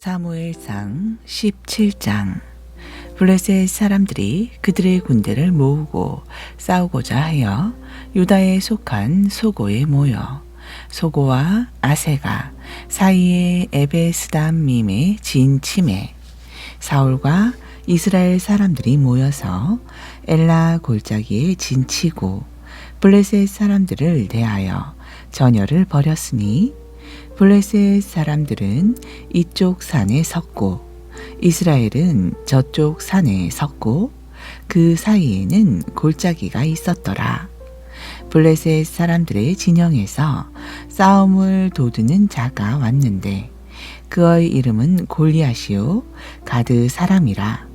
사무엘상 17장. 블레셋 사람들이 그들의 군대를 모으고 싸우고자 하여 유다에 속한 소고에 모여 소고와 아세가 사이에 에베스담밈에 진 침에 사울과 이스라엘 사람들이 모여서 엘라 골짜기에 진치고 블레셋 사람들을 대하여 전열을 벌였으니 블레셋 사람들은 이쪽 산에 섰고 이스라엘은 저쪽 산에 섰고 그 사이에는 골짜기가 있었더라. 블레셋 사람들의 진영에서 싸움을 도두는 자가 왔는데 그의 이름은 골리앗이요 가드 사람이라.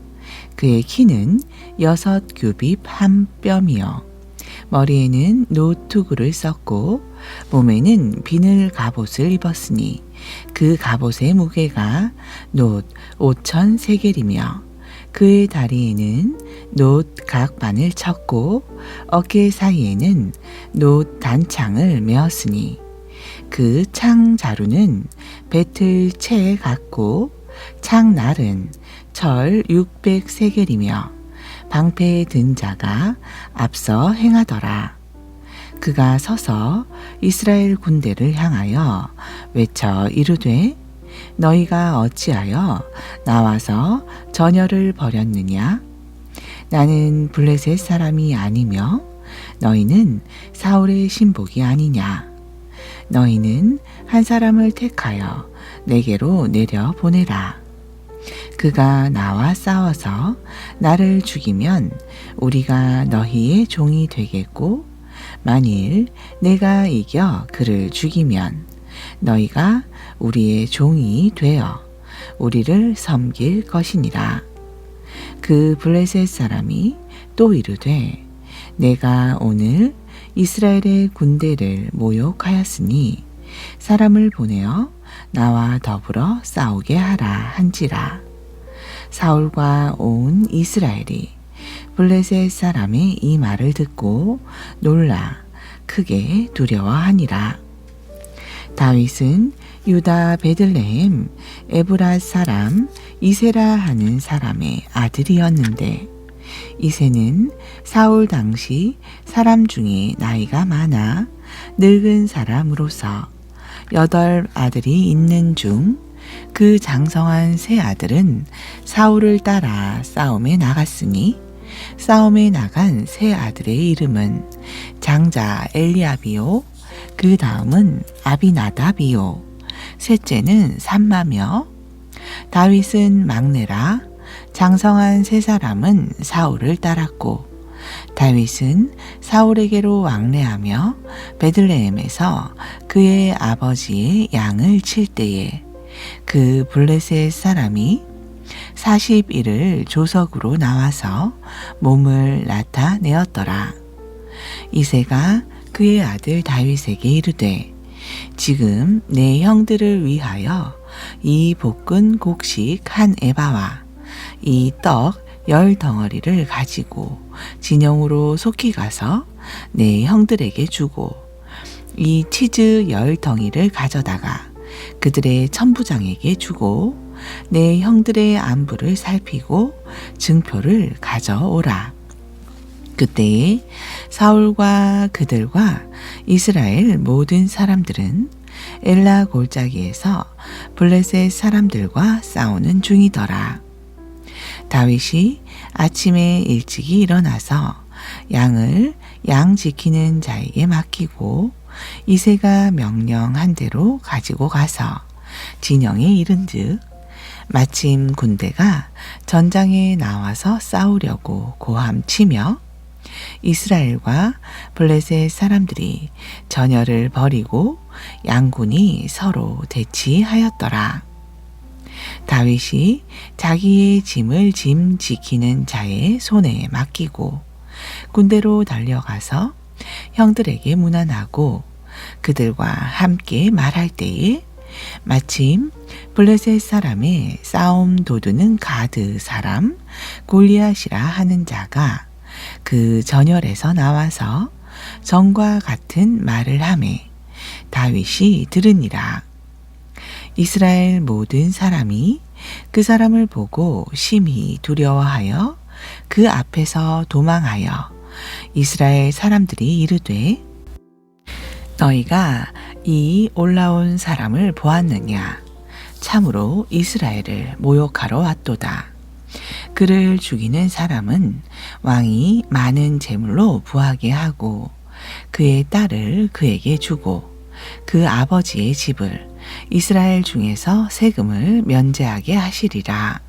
그의 키는 6규빗 한 뼘이요 머리에는 노투구를 썼고 몸에는 비늘 갑옷을 입었으니 그 갑옷의 무게가 놋 5,000세겔이며 그의 다리에는 놋 각반을 쳤고 어깨 사이에는 놋 단창을 메었으니 그 창 자루는 배틀 채 같고 창날은 철 600세겔이며 방패에 든 자가 앞서 행하더라. 그가 서서 이스라엘 군대를 향하여 외쳐 이르되 너희가 어찌하여 나와서 전열을 벌였느냐? 나는 블레셋 사람이 아니며 너희는 사울의 신복이 아니냐? 너희는 한 사람을 택하여 내게로 내려 보내라. 그가 나와 싸워서 나를 죽이면 우리가 너희의 종이 되겠고 만일 내가 이겨 그를 죽이면 너희가 우리의 종이 되어 우리를 섬길 것이니라. 그 블레셋 사람이 또 이르되 내가 오늘 이스라엘의 군대를 모욕하였으니 사람을 보내어 나와 더불어 싸우게 하라 한지라. 사울과 온 이스라엘이 블레셋 사람의 이 말을 듣고 놀라 크게 두려워하니라. 다윗은 유다 베들레헴 에브랏 사람 이세라 하는 사람의 아들이었는데 이세는 사울 당시 사람 중에 나이가 많아 늙은 사람으로서 8 아들이 있는 중 그 장성한 세 아들은 사울을 따라 싸움에 나갔으니 싸움에 나간 세 아들의 이름은 장자 엘리압이요 그 다음은 아비나답이요 셋째는 삼마며 다윗은 막내라. 장성한 세 사람은 사울을 따랐고 다윗은 사울에게로 왕래하며 베들레헴에서 그의 아버지의 양을 칠 때에 그 블레셋 사람이 40일을 조석으로 나와서 몸을 나타내었더라. 이새가 그의 아들 다윗에게 이르되 지금 내 형들을 위하여 이 볶은 곡식 한 에바와 이 떡 10덩어리를 가지고 진영으로 속히 가서 내 형들에게 주고 이 치즈 10덩이를 가져다가 그들의 천부장에게 주고 내 형들의 안부를 살피고 증표를 가져오라. 그때에 사울과 그들과 이스라엘 모든 사람들은 엘라 골짜기에서 블레셋 사람들과 싸우는 중이더라. 다윗이 아침에 일찍이 일어나서 양을 양 지키는 자에게 맡기고 이새가 명령한 대로 가지고 가서 진영에 이른즉 마침 군대가 전장에 나와서 싸우려고 고함치며 이스라엘과 블레셋 사람들이 전열을 벌이고 양군이 서로 대치하였더라. 다윗이 자기의 짐을 짐 지키는 자의 손에 맡기고 군대로 달려가서 형들에게 문안하고 그들과 함께 말할 때에 마침 블레셋 사람의 싸움 도두는 가드 사람 골리앗이라 하는 자가 그 전열에서 나와서 전과 같은 말을 하매 다윗이 들으니라. 이스라엘 모든 사람이 그 사람을 보고 심히 두려워하여 그 앞에서 도망하여 이스라엘 사람들이 이르되 너희가 이 올라온 사람을 보았느냐? 참으로 이스라엘을 모욕하러 왔도다. 그를 죽이는 사람은 왕이 많은 재물로 부하게 하고 그의 딸을 그에게 주고 그 아버지의 집을 이스라엘 중에서 세금을 면제하게 하시리라.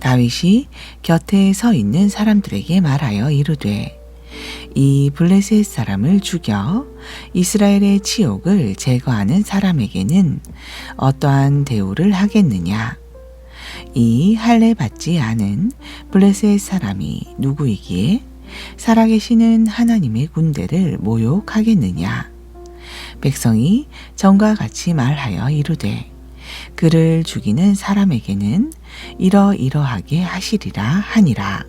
다윗이 곁에 서 있는 사람들에게 말하여 이르되 이 블레셋 사람을 죽여 이스라엘의 치욕을 제거하는 사람에게는 어떠한 대우를 하겠느냐? 이 할례 받지 않은 블레셋 사람이 누구이기에 살아계시는 하나님의 군대를 모욕하겠느냐? 백성이 전과 같이 말하여 이르되 그를 죽이는 사람에게는 이러이러하게 하시리라 하니라.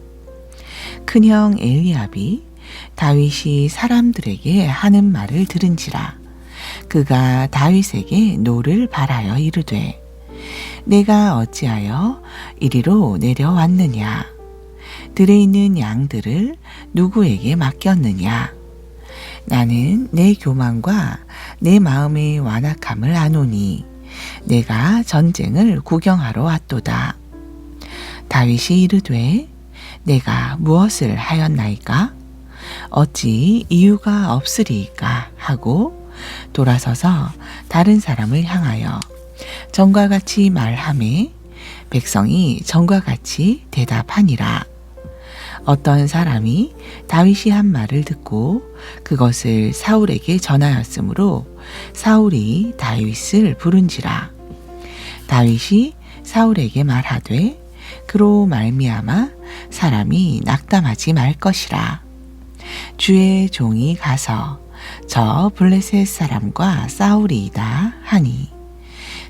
큰형 엘리압이 다윗이 사람들에게 하는 말을 들은지라 그가 다윗에게 노를 발하여 이르되 내가 어찌하여 이리로 내려왔느냐? 들에 있는 양들을 누구에게 맡겼느냐? 나는 내 교만과 내 마음의 완악함을 아노니 내가 전쟁을 구경하러 왔도다. 다윗이 이르되 내가 무엇을 하였나이까? 어찌 이유가 없으리이까 하고 돌아서서 다른 사람을 향하여 전과 같이 말하매 백성이 전과 같이 대답하니라. 어떤 사람이 다윗이 한 말을 듣고 그것을 사울에게 전하였으므로 사울이 다윗을 부른지라. 다윗이 사울에게 말하되 그로 말미암아 사람이 낙담하지 말 것이라. 주의 종이 가서 저 블레셋 사람과 싸우리이다 하니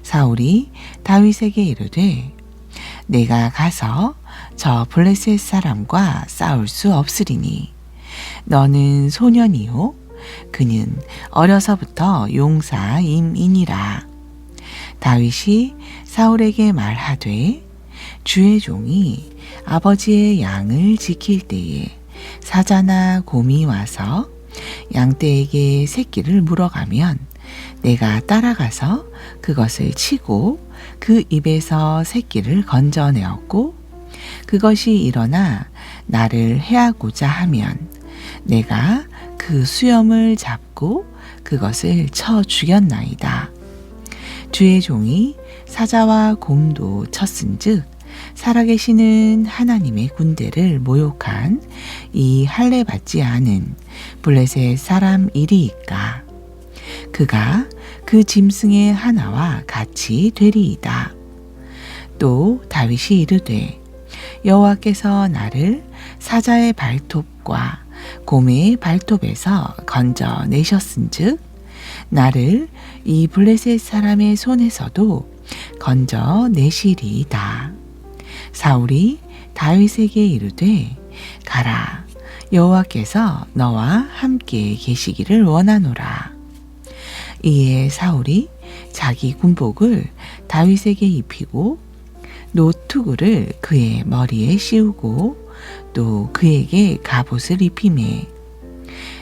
사울이 다윗에게 이르되 내가 가서 저 블레셋 사람과 싸울 수 없으리니 너는 소년이요 그는 어려서부터 용사임이니라. 다윗이 사울에게 말하되 주의 종이 아버지의 양을 지킬 때에 사자나 곰이 와서 양떼에게 새끼를 물어가면 내가 따라가서 그것을 치고 그 입에서 새끼를 건져내었고 그것이 일어나 나를 해하고자 하면 내가 그 수염을 잡고 그것을 쳐 죽였나이다. 주의 종이 사자와 곰도 쳤은즉 살아계시는 하나님의 군대를 모욕한 이 할례 받지 않은 블레셋 사람 일이이까. 그가 그 짐승의 하나와 같이 되리이다. 또 다윗이 이르되 여호와께서 나를 사자의 발톱과 곰의 발톱에서 건져내셨은즉 나를 이 블레셋 사람의 손에서도 건져내시리이다. 사울이 다윗에게 이르되 가라 여호와께서 너와 함께 계시기를 원하노라. 이에 사울이 자기 군복을 다윗에게 입히고 노투구를 그의 머리에 씌우고 또 그에게 갑옷을 입히매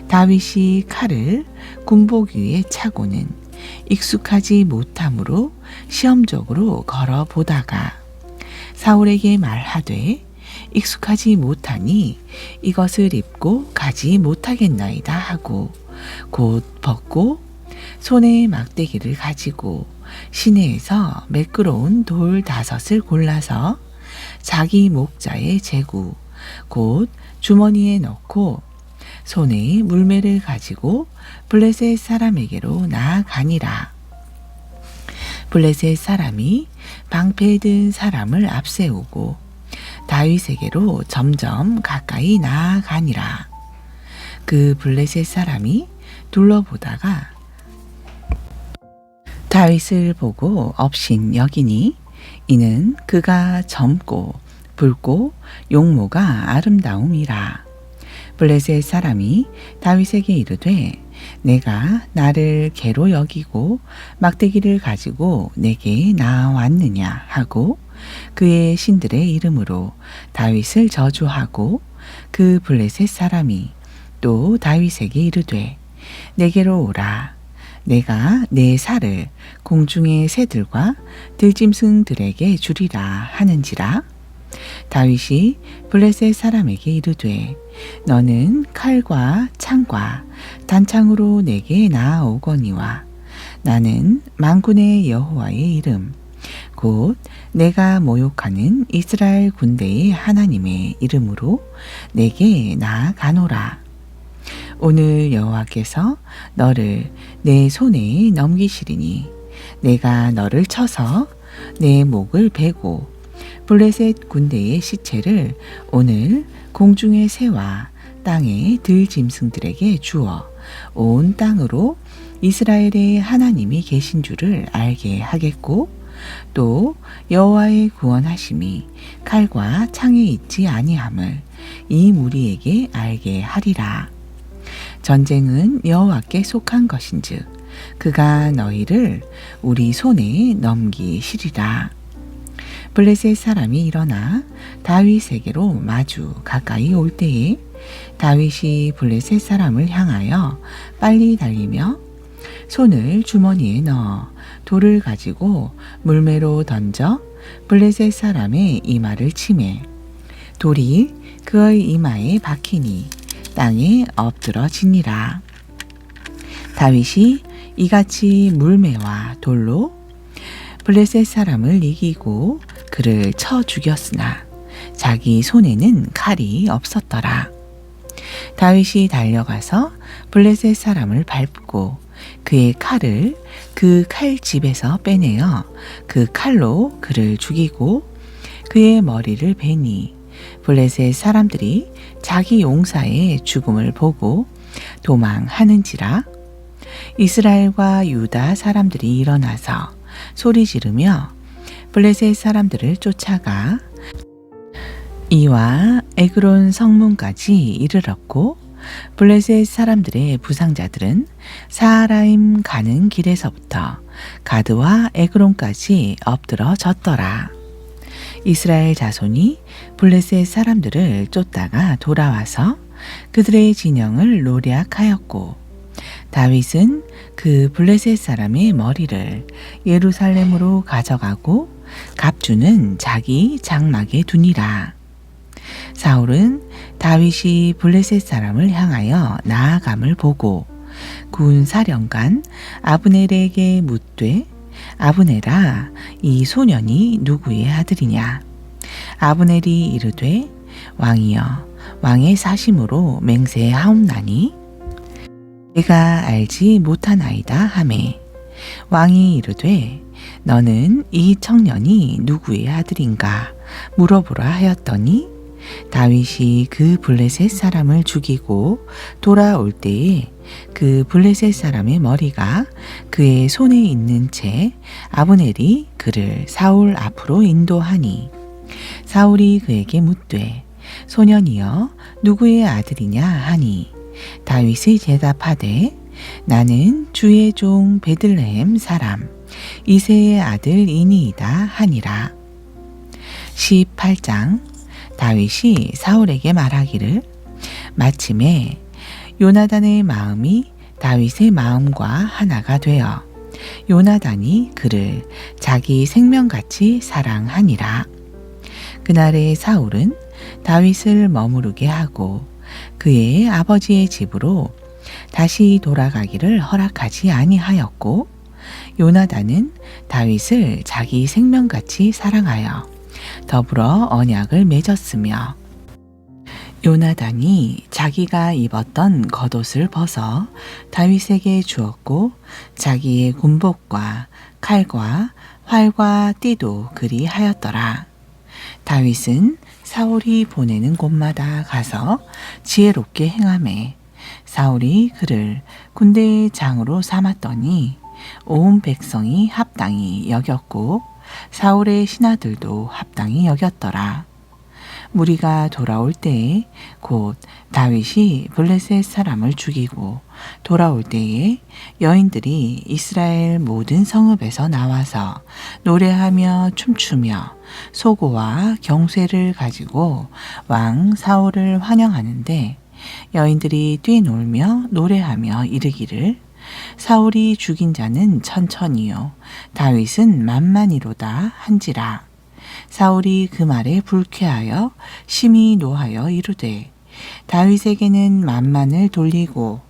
다윗이 칼을 군복 위에 차고는 익숙하지 못함으로 시험적으로 걸어 보다가 사울에게 말하되 익숙하지 못하니 이것을 입고 가지 못하겠나이다 하고 곧 벗고 손에 막대기를 가지고 시내에서 매끄러운 돌 5을 골라서 자기 목자의 제구 곧 주머니에 넣고 손에 물매를 가지고 블레셋 사람에게로 나아가니라. 블레셋 사람이 방패에 든 사람을 앞세우고 다윗에게로 점점 가까이 나아가니라. 그 블레셋 사람이 둘러보다가 다윗을 보고 업신 여기니 이는 그가 젊고 붉고 용모가 아름다움이라. 블레셋 사람이 다윗에게 이르되 내가 나를 개로 여기고 막대기를 가지고 내게 나아왔느냐 하고 그의 신들의 이름으로 다윗을 저주하고 그 블레셋 사람이 또 다윗에게 이르되 내게로 오라. 내가 내 살을 공중의 새들과 들짐승들에게 주리라 하는지라. 다윗이 블레셋 사람에게 이르되 너는 칼과 창과 단창으로 내게 나아오거니와 나는 만군의 여호와의 이름 곧 내가 모욕하는 이스라엘 군대의 하나님의 이름으로 내게 나아가노라. 오늘 여호와께서 너를 내 손에 넘기시리니 내가 너를 쳐서 내 목을 베고 블레셋 군대의 시체를 오늘 공중의 새와 땅의 들짐승들에게 주어 온 땅으로 이스라엘의 하나님이 계신 줄을 알게 하겠고 또 여호와의 구원하심이 칼과 창에 있지 아니함을 이 무리에게 알게 하리라. 전쟁은 여호와께 속한 것인즉 그가 너희를 우리 손에 넘기시리라. 블레셋 사람이 일어나 다윗에게로 마주 가까이 올 때에 다윗이 블레셋 사람을 향하여 빨리 달리며 손을 주머니에 넣어 돌을 가지고 물매로 던져 블레셋 사람의 이마를 치매 돌이 그의 이마에 박히니 땅에 엎드러지니라. 다윗이 이같이 물매와 돌로 블레셋 사람을 이기고 그를 쳐 죽였으나 자기 손에는 칼이 없었더라. 다윗이 달려가서 블레셋 사람을 밟고 그의 칼을 그 칼집에서 빼내어 그 칼로 그를 죽이고 그의 머리를 베니 블레셋 사람들이 자기 용사의 죽음을 보고 도망하는지라. 이스라엘과 유다 사람들이 일어나서 소리 지르며 블레셋 사람들을 쫓아가 이와 에그론 성문까지 이르렀고 블레셋 사람들의 부상자들은 사하라임 가는 길에서부터 가드와 에그론까지 엎드러졌더라. 이스라엘 자손이 블레셋 사람들을 쫓다가 돌아와서 그들의 진영을 노략하였고 다윗은 그 블레셋 사람의 머리를 예루살렘으로 가져가고 갑주는 자기 장막에 두니라. 사울은 다윗이 블레셋 사람을 향하여 나아감을 보고 군 사령관 아브넬에게 묻되 아브넬아 이 소년이 누구의 아들이냐. 아브넬이 이르되 왕이여 왕의 사심으로 맹세하옵나니 내가 알지 못하나이다 하매 왕이 이르되 너는 이 청년이 누구의 아들인가 물어보라 하였더니 다윗이 그 블레셋 사람을 죽이고 돌아올 때에 그 블레셋 사람의 머리가 그의 손에 있는 채 아브넬이 그를 사울 앞으로 인도하니 사울이 그에게 묻되 소년이여 누구의 아들이냐 하니 다윗이 대답하되 나는 주의 종 베들레헴 사람 이새의 아들 이니이다 하니라. 18장. 다윗이 사울에게 말하기를 마침에 요나단의 마음이 다윗의 마음과 하나가 되어 요나단이 그를 자기 생명같이 사랑하니라. 그날에 사울은 다윗을 머무르게 하고 그의 아버지의 집으로 다시 돌아가기를 허락하지 아니하였고 요나단은 다윗을 자기 생명같이 사랑하여 더불어 언약을 맺었으며 요나단이 자기가 입었던 겉옷을 벗어 다윗에게 주었고 자기의 군복과 칼과 활과 띠도 그리 하였더라. 다윗은 사울이 보내는 곳마다 가서 지혜롭게 행하매 사울이 그를 군대의 장으로 삼았더니 온 백성이 합당히 여겼고 사울의 신하들도 합당히 여겼더라. 무리가 돌아올 때에 곧 다윗이 블레셋 사람을 죽이고 돌아올 때에 여인들이 이스라엘 모든 성읍에서 나와서 노래하며 춤추며 소고와 경쇠를 가지고 왕 사울을 환영하는데 여인들이 뛰놀며 노래하며 이르기를 사울이 죽인 자는 천천히요 다윗은 만만이로다 한지라. 사울이 그 말에 불쾌하여 심히 노하여 이르되 다윗에게는 만만을 돌리고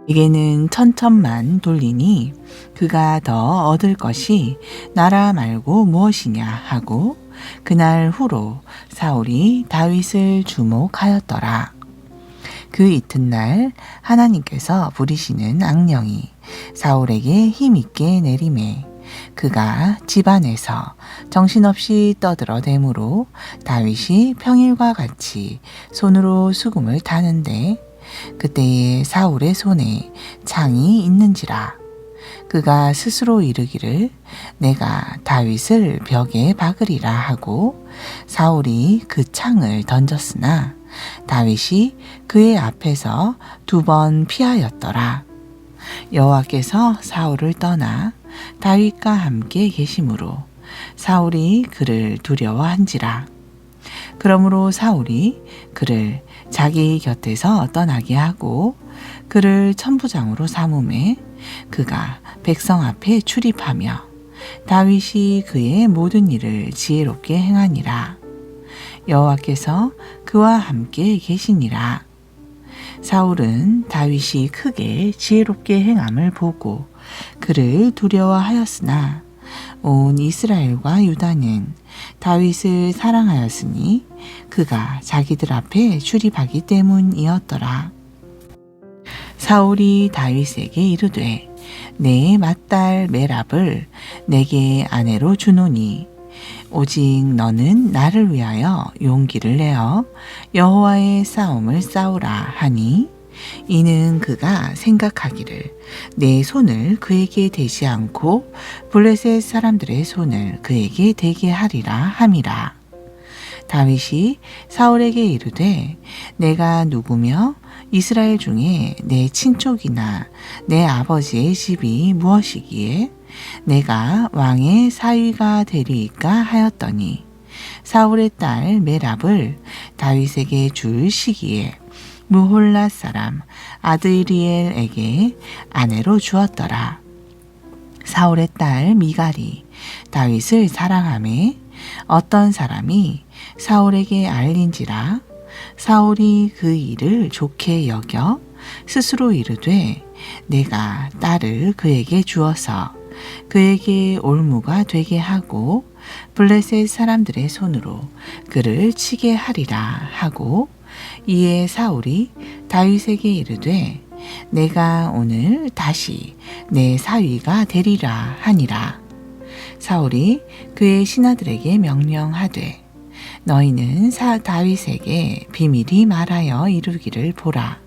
에게는 천천만 돌리니 그가 더 얻을 것이 나라 말고 무엇이냐 하고 그날 후로 사울이 다윗을 주목하였더라. 그 이튿날 하나님께서 부리시는 악령이 사울에게 힘있게 내림에 그가 집안에서 정신없이 떠들어대므로 다윗이 평일과 같이 손으로 수금을 타는데 그때에 사울의 손에 창이 있는지라. 그가 스스로 이르기를 내가 다윗을 벽에 박으리라 하고 사울이 그 창을 던졌으나 다윗이 그의 앞에서 2번 피하였더라. 여호와께서 사울을 떠나 다윗과 함께 계심으로 사울이 그를 두려워한지라. 그러므로 사울이 그를 자기 곁에서 떠나게 하고 그를 천부장으로 삼음에 그가 백성 앞에 출입하며 다윗이 그의 모든 일을 지혜롭게 행하니라. 여호와께서 그와 함께 계시니라. 사울은 다윗이 크게 지혜롭게 행함을 보고 그를 두려워하였으나 온 이스라엘과 유다는 다윗을 사랑하였으니 그가 자기들 앞에 출입하기 때문이었더라. 사울이 다윗에게 이르되 내 맏딸 메랍을 내게 아내로 주노니 오직 너는 나를 위하여 용기를 내어 여호와의 싸움을 싸우라 하니 이는 그가 생각하기를 내 손을 그에게 대지 않고 블레셋 사람들의 손을 그에게 대게 하리라 함이라. 다윗이 사울에게 이르되 내가 누구며 이스라엘 중에 내 친족이나 내 아버지의 집이 무엇이기에 내가 왕의 사위가 되리이까 하였더니 사울의 딸 메랍을 다윗에게 줄 시기에 무홀라 사람 아드리엘에게 아내로 주었더라. 사울의 딸 미갈이 다윗을 사랑하매 어떤 사람이 사울에게 알린지라 사울이 그 일을 좋게 여겨 스스로 이르되 내가 딸을 그에게 주어서 그에게 올무가 되게 하고 블레셋 사람들의 손으로 그를 치게 하리라 하고 이에 사울이 다윗에게 이르되 내가 오늘 다시 내 사위가 되리라 하니라. 사울이 그의 신하들에게 명령하되 너희는 다윗에게 비밀이 말하여 이루기를 보라.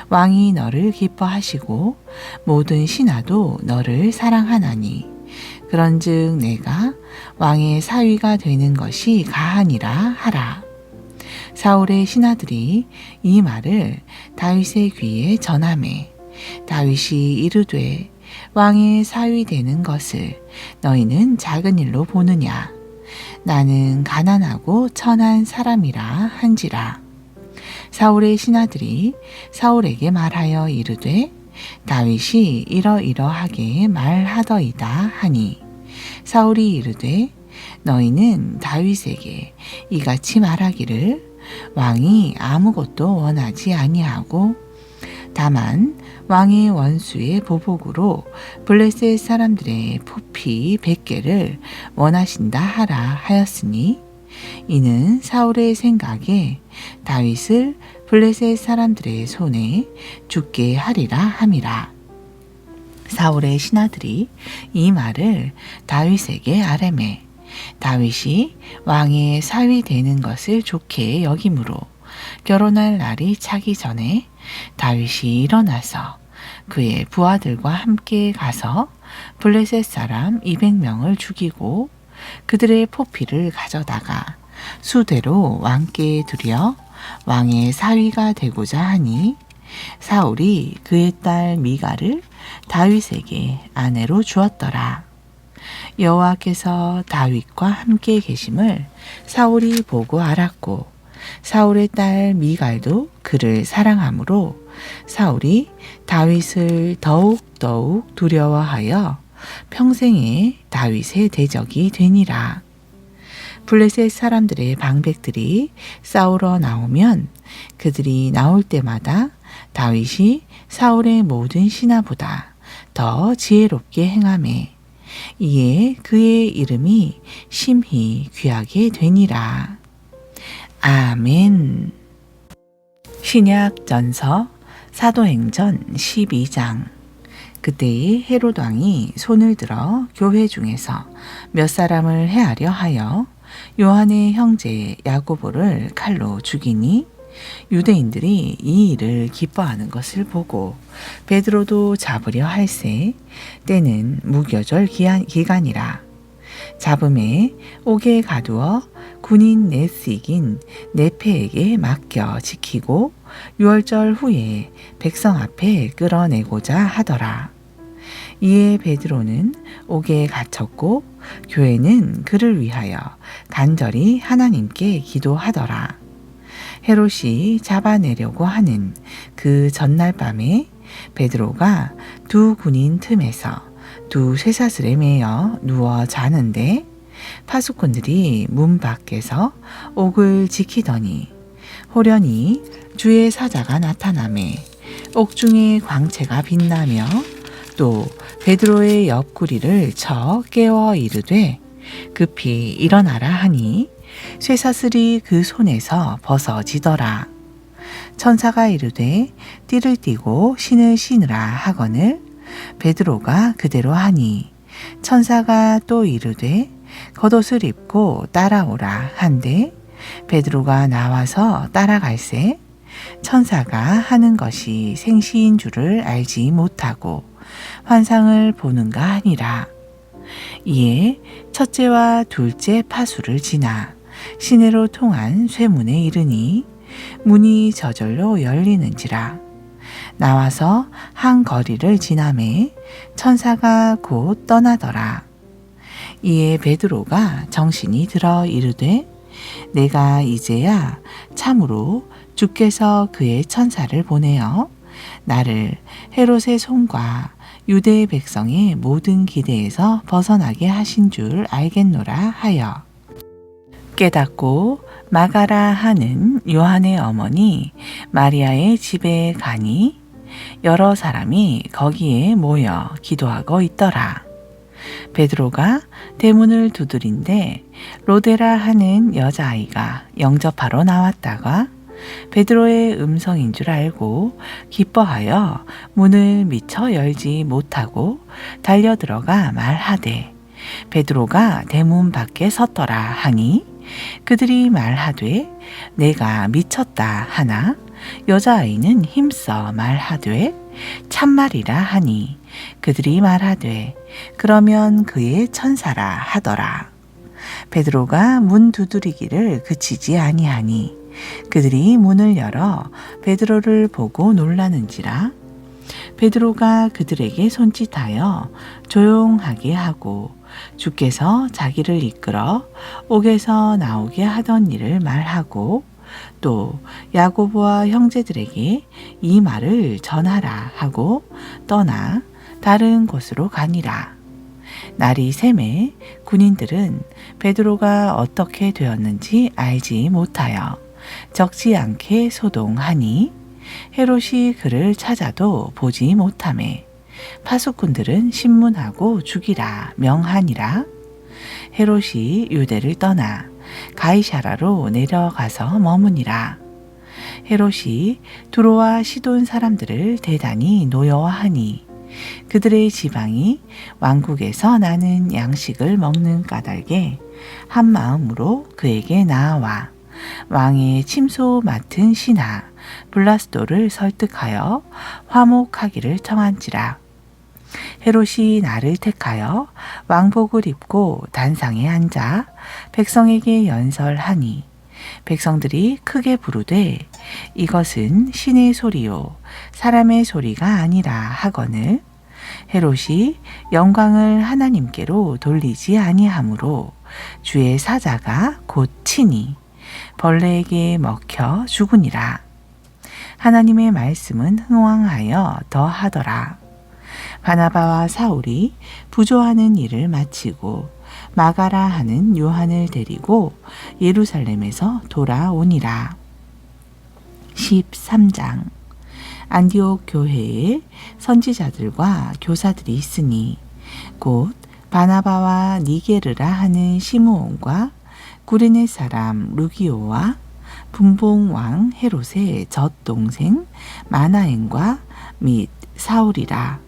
왕이 너를 기뻐하시고 모든 신하도 너를 사랑하나니 그런즉 내가 왕의 사위가 되는 것이 가하니라 하라. 사울의 신하들이 이 말을 다윗의 귀에 전하매 다윗이 이르되 왕의 사위 되는 것을 너희는 작은 일로 보느냐. 나는 가난하고 천한 사람이라 한지라. 사울의 신하들이 사울에게 말하여 이르되 다윗이 이러이러하게 말하더이다 하니 사울이 이르되 너희는 다윗에게 이같이 말하기를 왕이 아무것도 원하지 아니하고 다만 왕의 원수의 보복으로 블레셋 사람들의 포피 100개를 원하신다 하라 하였으니 이는 사울의 생각에 다윗을 블레셋 사람들의 손에 죽게 하리라 함이라. 사울의 신하들이 이 말을 다윗에게 아뢰매 다윗이 왕의 사위 되는 것을 좋게 여김으로 결혼할 날이 차기 전에 다윗이 일어나서 그의 부하들과 함께 가서 블레셋 사람 200명을 죽이고 그들의 포피를 가져다가 수대로 왕께 들여 왕의 사위가 되고자 하니 사울이 그의 딸 미갈을 다윗에게 아내로 주었더라. 여호와께서 다윗과 함께 계심을 사울이 보고 알았고 사울의 딸 미갈도 그를 사랑하므로 사울이 다윗을 더욱 두려워하여 평생에 다윗의 대적이 되니라. 블레셋 사람들의 방백들이 싸우러 나오면 그들이 나올 때마다 다윗이 사울의 모든 신하보다 더 지혜롭게 행하매 이에 그의 이름이 심히 귀하게 되니라. 아멘. 신약전서 사도행전 12장. 그때의 헤롯 왕이 손을 들어 교회 중에서 몇 사람을 해하려 하여 요한의 형제 야고보를 칼로 죽이니 유대인들이 이 일을 기뻐하는 것을 보고 베드로도 잡으려 할세 때는 무교절 기간이라. 잡음에 옥에 가두어 군인 넷씩인 네페에게 맡겨 지키고 유월절 후에 백성 앞에 끌어내고자 하더라. 이에 베드로는 옥에 갇혔고 교회는 그를 위하여 간절히 하나님께 기도하더라. 헤롯이 잡아내려고 하는 그 전날 밤에 베드로가 두 군인 틈에서 두 쇠사슬에 매여 누워 자는데 파수꾼들이 문 밖에서 옥을 지키더니 호련히 주의 사자가 나타나매 옥중에 광채가 빛나며 또 베드로의 옆구리를 쳐 깨워 이르되 급히 일어나라 하니 쇠사슬이 그 손에서 벗어지더라. 천사가 이르되 띠를 띠고 신을 신으라 하거늘 베드로가 그대로 하니 천사가 또 이르되 겉옷을 입고 따라오라 한데 베드로가 나와서 따라갈새 천사가 하는 것이 생시인 줄을 알지 못하고 환상을 보는가 하니라. 이에 첫째와 둘째 파수를 지나 시내로 통한 쇠문에 이르니 문이 저절로 열리는지라. 나와서 한 거리를 지나매 천사가 곧 떠나더라. 이에 베드로가 정신이 들어 이르되 내가 이제야 참으로 주께서 그의 천사를 보내어 나를 헤롯의 손과 유대 백성의 모든 기대에서 벗어나게 하신 줄 알겠노라 하여 깨닫고 마가라 하는 요한의 어머니 마리아의 집에 가니 여러 사람이 거기에 모여 기도하고 있더라. 베드로가 대문을 두드린데 로데라 하는 여자아이가 영접하러 나왔다가 베드로의 음성인 줄 알고 기뻐하여 문을 미처 열지 못하고 달려들어가 말하되 베드로가 대문 밖에 섰더라 하니 그들이 말하되 내가 미쳤다 하나 여자아이는 힘써 말하되 참말이라 하니 그들이 말하되 그러면 그의 천사라 하더라. 베드로가 문 두드리기를 그치지 아니하니 그들이 문을 열어 베드로를 보고 놀라는지라. 베드로가 그들에게 손짓하여 조용하게 하고 주께서 자기를 이끌어 옥에서 나오게 하던 일을 말하고 또 야고보와 형제들에게 이 말을 전하라 하고 떠나 다른 곳으로 가니라. 날이 새매 군인들은 베드로가 어떻게 되었는지 알지 못하여 적지 않게 소동하니 헤롯이 그를 찾아도 보지 못하매 파수꾼들은 신문하고 죽이라 명하니라. 헤롯이 유대를 떠나 가이사라로 내려가서 머무니라. 헤롯이 두로와 시돈 사람들을 대단히 노여워하니 그들의 지방이 왕국에서 나는 양식을 먹는 까닭에 한 마음으로 그에게 나아와 왕의 침소 맡은 신하 블라스도를 설득하여 화목하기를 청한지라. 헤롯이 나를 택하여 왕복을 입고 단상에 앉아 백성에게 연설하니 백성들이 크게 부르되 이것은 신의 소리요 사람의 소리가 아니라 하거늘 헤롯이 영광을 하나님께로 돌리지 아니하므로 주의 사자가 곧 치니 벌레에게 먹혀 죽으니라. 하나님의 말씀은 흥왕하여 더하더라. 바나바와 사울이 부조하는 일을 마치고 마가라 하는 요한을 데리고 예루살렘에서 돌아오니라. 13장 안디옥 교회에 선지자들과 교사들이 있으니 곧 바나바와 니게르라 하는 시므온과 구레네 사람 루기오와 분봉왕 헤롯의 젖동생 마나엔과 및 사울이라.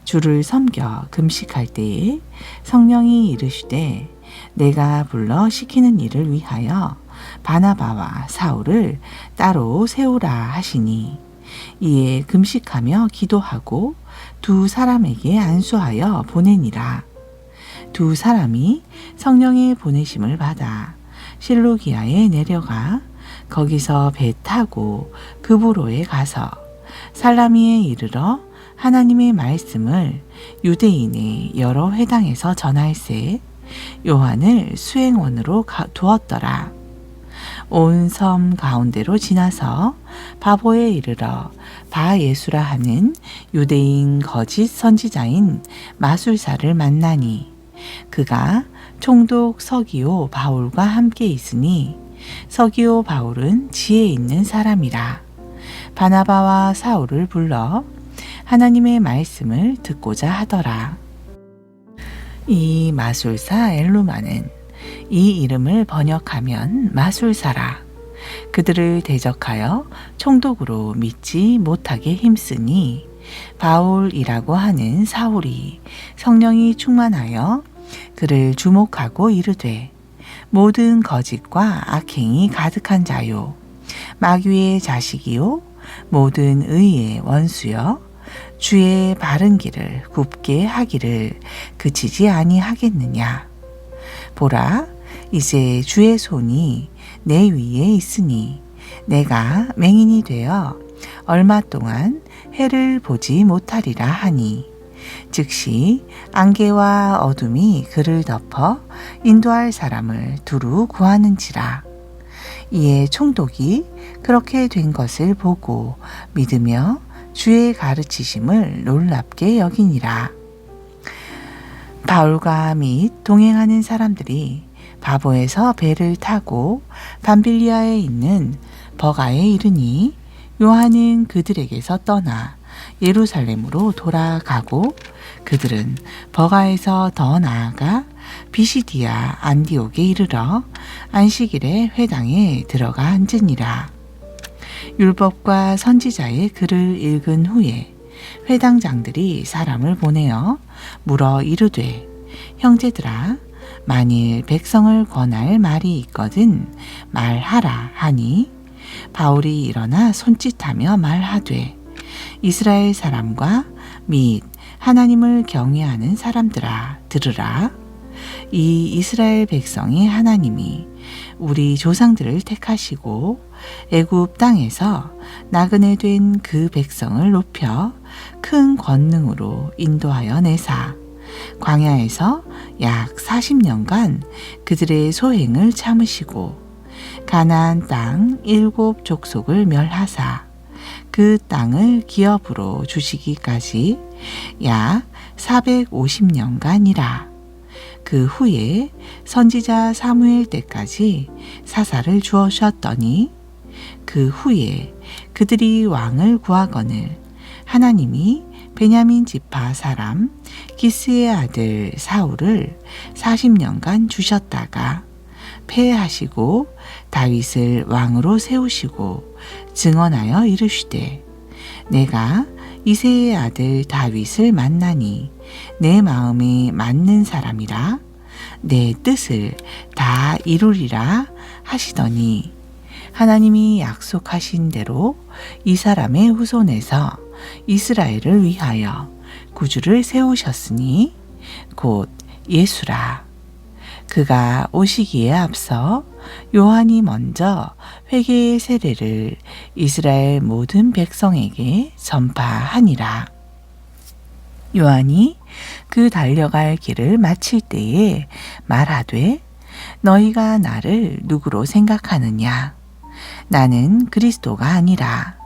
주를 섬겨 금식할 때에 성령이 이르시되 내가 불러 시키는 일을 위하여 바나바와 사울을 따로 세우라 하시니 이에 금식하며 기도하고 두 사람에게 안수하여 보내니라. 두 사람이 성령의 보내심을 받아 실루기아에 내려가 거기서 배 타고 그브로에 가서 살라미에 이르러 하나님의 말씀을 유대인의 여러 회당에서 전할세 요한을 수행원으로 두었더라. 온 섬 가운데로 지나서 바보에 이르러 바예수라 하는 유대인 거짓 선지자인 마술사를 만나니 그가 총독 서기오 바울과 함께 있으니 서기오 바울은 지혜 있는 사람이라. 바나바와 사울을 불러 하나님의 말씀을 듣고자 하더라. 이 마술사 엘루마는 이 이름을 번역하면 마술사라. 그들을 대적하여 총독으로 믿지 못하게 힘쓰니 바울이라고 하는 사울이 성령이 충만하여 그를 주목하고 이르되 모든 거짓과 악행이 가득한 자요 마귀의 자식이요 모든 의의 원수여 주의 바른 길을 굽게 하기를 그치지 아니하겠느냐. 보라, 이제 주의 손이 내 위에 있으니 내가 맹인이 되어 얼마 동안 해를 보지 못하리라 하니 즉시 안개와 어둠이 그를 덮어 인도할 사람을 두루 구하는지라. 이에 총독이 그렇게 된 것을 보고 믿으며 주의 가르치심을 놀랍게 여기니라. 바울과 및 동행하는 사람들이 바보에서 배를 타고 밤빌리아에 있는 버가에 이르니 요한은 그들에게서 떠나 예루살렘으로 돌아가고 그들은 버가에서 더 나아가 비시디아 안디옥에 이르러 안식일에 회당에 들어가 앉으니라. 율법과 선지자의 글을 읽은 후에 회당장들이 사람을 보내어 물어 이르되 형제들아 만일 백성을 권할 말이 있거든 말하라 하니 바울이 일어나 손짓하며 말하되 이스라엘 사람과 및 하나님을 경외하는 사람들아 들으라. 이 이스라엘 백성이 하나님이 우리 조상들을 택하시고 애굽 땅에서 나그네 된 그 백성을 높여 큰 권능으로 인도하여 내사 광야에서 약 40년간 그들의 소행을 참으시고 가나안 땅 7 족속을 멸하사 그 땅을 기업으로 주시기까지 약 450년간이라. 그 후에 선지자 사무엘 때까지 사사를 주어셨더니 그 후에 그들이 왕을 구하거늘 하나님이 베냐민 지파 사람 기스의 아들 사울을 40년간 주셨다가 패하시고 다윗을 왕으로 세우시고 증언하여 이르시되 내가 이새의 아들 다윗을 만나니 내 마음에 맞는 사람이라 내 뜻을 다 이루리라 하시더니 하나님이 약속하신 대로 이 사람의 후손에서 이스라엘을 위하여 구주를 세우셨으니 곧 예수라. 그가 오시기에 앞서 요한이 먼저 회개의 세례를 이스라엘 모든 백성에게 전파하니라. 요한이 그 달려갈 길을 마칠 때에 말하되 너희가 나를 누구로 생각하느냐? 나는 그리스도가 아니라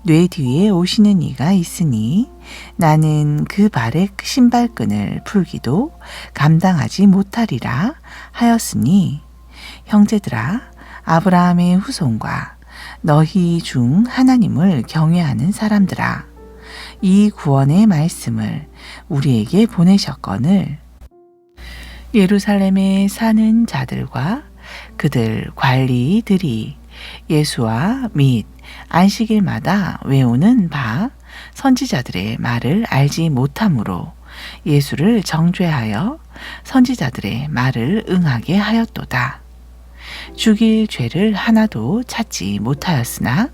뇌 뒤에 오시는 이가 있으니 나는 그 발의 신발끈을 풀기도 감당하지 못하리라 하였으니 형제들아 아브라함의 후손과 너희 중 하나님을 경외하는 사람들아 이 구원의 말씀을 우리에게 보내셨거늘 예루살렘에 사는 자들과 그들 관리들이 예수와 및 안식일마다 외우는 바 선지자들의 말을 알지 못하므로 예수를 정죄하여 선지자들의 말을 응하게 하였도다. 죽일 죄를 하나도 찾지 못하였으나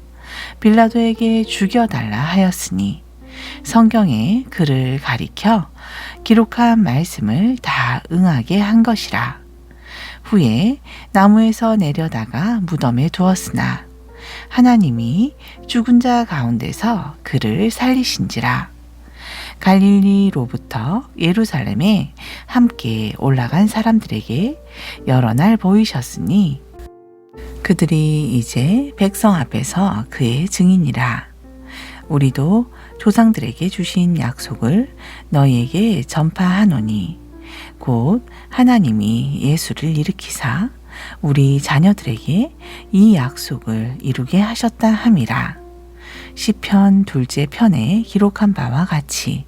빌라도에게 죽여달라 하였으니 성경에 그를 가리켜 기록한 말씀을 다 응하게 한 것이라. 후에 나무에서 내려다가 무덤에 두었으나 하나님이 죽은 자 가운데서 그를 살리신지라. 갈릴리로부터 예루살렘에 함께 올라간 사람들에게 여러 날 보이셨으니 그들이 이제 백성 앞에서 그의 증인이라. 우리도 조상들에게 주신 약속을 너희에게 전파하노니 곧 하나님이 예수를 일으키사 우리 자녀들에게 이 약속을 이루게 하셨다 함이라. 시편 2째 편에 기록한 바와 같이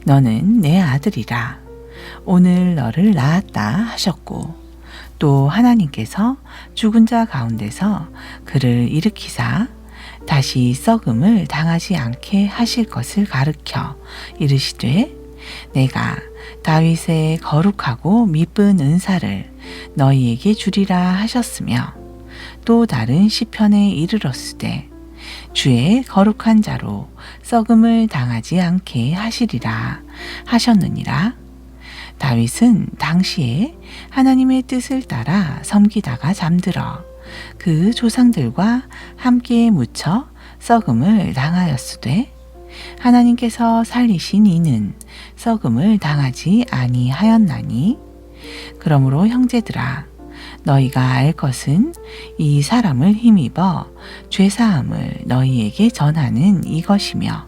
너는 내 아들이라 오늘 너를 낳았다 하셨고 또 하나님께서 죽은 자 가운데서 그를 일으키사 다시 썩음을 당하지 않게 하실 것을 가르쳐 이르시되 내가 다윗의 거룩하고 미쁜 은사를 너희에게 주리라 하셨으며 또 다른 시편에 이르렀으되 주의 거룩한 자로 썩음을 당하지 않게 하시리라 하셨느니라. 다윗은 당시에 하나님의 뜻을 따라 섬기다가 잠들어 그 조상들과 함께 묻혀 썩음을 당하였으되 하나님께서 살리신 이는 썩음을 당하지 아니하였나니 그러므로 형제들아 너희가 알 것은 이 사람을 힘입어 죄사함을 너희에게 전하는 이것이며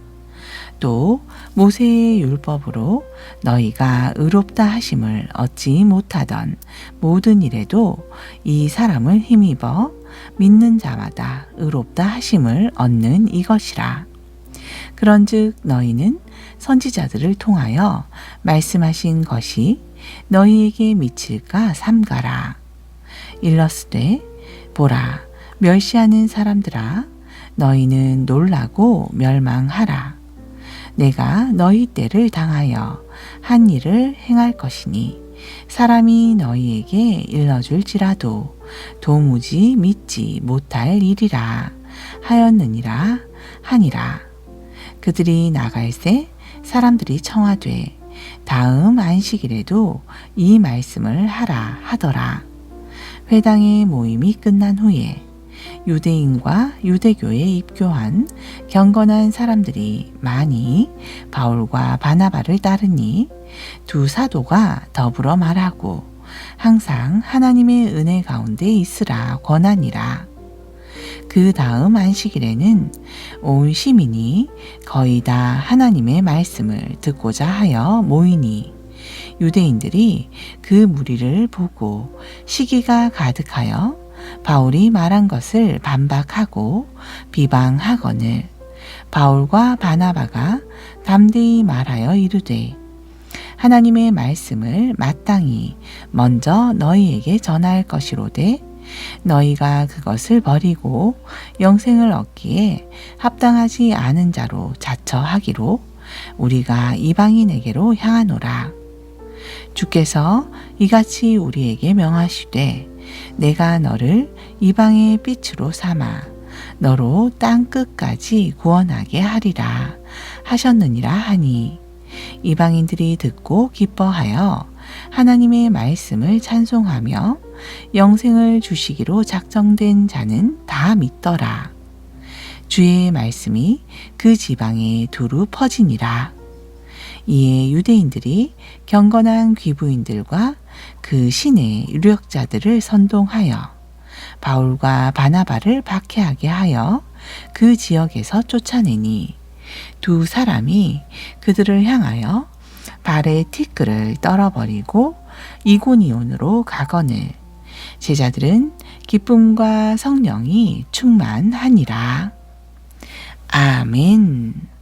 또 모세의 율법으로 너희가 의롭다 하심을 얻지 못하던 모든 일에도 이 사람을 힘입어 믿는 자마다 의롭다 하심을 얻는 이것이라. 그런즉 너희는 선지자들을 통하여 말씀하신 것이 너희에게 미칠까 삼가라. 일러스되 보라 멸시하는 사람들아 너희는 놀라고 멸망하라. 내가 너희 때를 당하여 한 일을 행할 것이니 사람이 너희에게 일러줄지라도 도무지 믿지 못할 일이라 하였느니라 하니라. 그들이 나갈새 사람들이 청하되 다음 안식일에도 이 말씀을 하라 하더라. 회당의 모임이 끝난 후에 유대인과 유대교에 입교한 경건한 사람들이 많이 바울과 바나바를 따르니 두 사도가 더불어 말하고 항상 하나님의 은혜 가운데 있으라 권하니라. 그 다음 안식일에는 온 시민이 거의 다 하나님의 말씀을 듣고자 하여 모이니 유대인들이 그 무리를 보고 시기가 가득하여 바울이 말한 것을 반박하고 비방하거늘 바울과 바나바가 담대히 말하여 이르되 하나님의 말씀을 마땅히 먼저 너희에게 전할 것이로되 너희가 그것을 버리고 영생을 얻기에 합당하지 않은 자로 자처하기로 우리가 이방인에게로 향하노라. 주께서 이같이 우리에게 명하시되 내가 너를 이방의 빛으로 삼아 너로 땅 끝까지 구원하게 하리라 하셨느니라 하니 이방인들이 듣고 기뻐하여 하나님의 말씀을 찬송하며 영생을 주시기로 작정된 자는 다 믿더라. 주의 말씀이 그 지방에 두루 퍼지니라. 이에 유대인들이 경건한 귀부인들과 그 신의 유력자들을 선동하여 바울과 바나바를 박해하게 하여 그 지역에서 쫓아내니 두 사람이 그들을 향하여 발에 티끌을 떨어버리고 이고니온으로 가거늘 제자들은 기쁨과 성령이 충만하니라. 아멘.